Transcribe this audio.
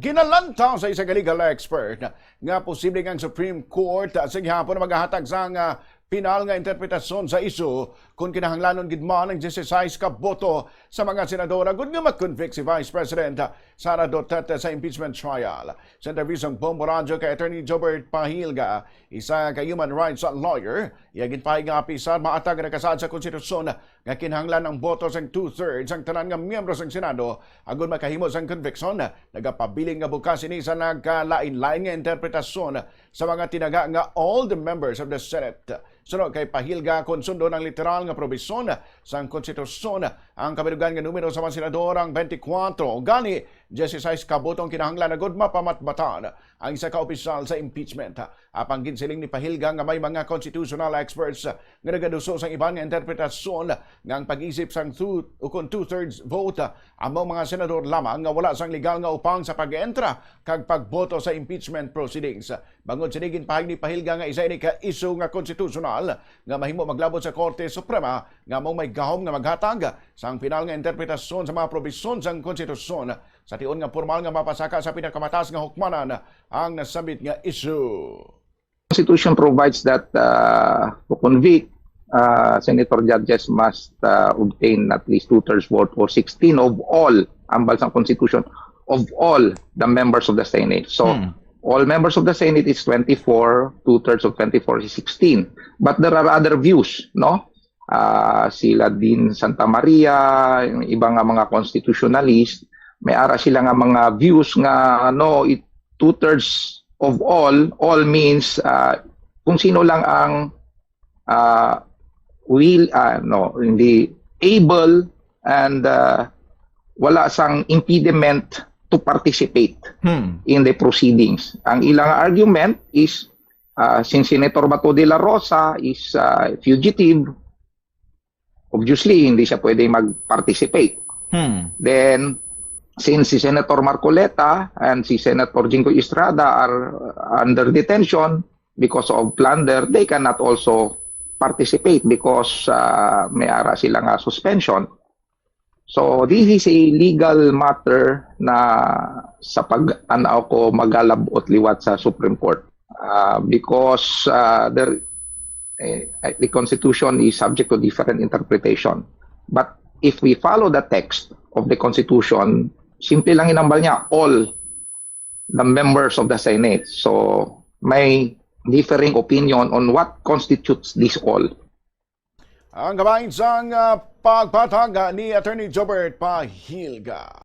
Ginalantaw sa isang legal expert nga posible ang Supreme Court sa gihapon na maghahatag sa pinal nga interpretasyon sa isu kung kinahanglanon gid man ang 16 ka boto sa mga senadora gud nga mag-convict si Vice President Sara Duterte sa impeachment trial. Sa interview sa Bombo Radio kay Attorney Jobert Pahilga, isa ka human rights lawyer, iyagin pahay nga apisar maatag na kasaad sa konstitusyon nga kinahanglan ang boto sa 2/3 ang tanan nga miyembro sa Senado agon makahimo sa conviction. Nagapabiling nga bukas ini sa nagkalain-lain nga interpretasyon sa mga tinaga nga all the members of the Senate. Sunod kay Pahilga, konsundo ng literal nga probisyon sa konstitusyon ang kabilugan nga numero sa mga senador ang 24. Gani, 16 kabotong kinahanglan na gudma pamatbatan ang isa ka opisyal sa impeachment. Apang ginsiling ni Pahilga nga may mga constitutional experts nga nagaduso sa ibang interpretasyon nga ang pag-isip sang 2/3 vote among mga senador lamang nga wala sang legal nga upang sa pag-entra kag pagboto sa impeachment proceedings. Bangod sinigin pahig ni Pahilga nga isa ini ka isu nga konstitutional nga mahimo maglabot sa Korte Suprema nga mong may gahom nga maghatag sang final nga interpretasyon sa mga probisyon sang konstitusyon sa tion nga formal nga mapasaka sa pinakamataas nga hukmanan ang nasabit nga issue. Constitution provides that to convict, senator judges must obtain at least 2/3 vote or 16 of all, ambal sa Constitution, of all the members of the Senate. So, all members of the Senate is 24, 2/3 of 24 is 16. But there are other views, no? Sila din Santa Maria, yung ibang mga constitutionalist, may ara sila nga mga views nga 2/3 of all means kung sino lang ang hindi able and wala sang impediment to participate in the proceedings. Ang ilang argument is since Senator Bato de la Rosa is fugitive, obviously hindi siya pwede mag-participate. Then since si Senator Marcoleta and si Senator Jinggoy Estrada are under detention because of plunder, they cannot also participate because may ara sila nga suspension. So this is a legal matter na sa pag-anaw ko magalabot liwat sa Supreme Court because the Constitution is subject to different interpretation. But if we follow the text of the Constitution, simple lang inambal niya, all the members of the Senate. So, may differing opinion on what constitutes this all. Ang gabain sang pagpatag ni Attorney Jobert Pahilga.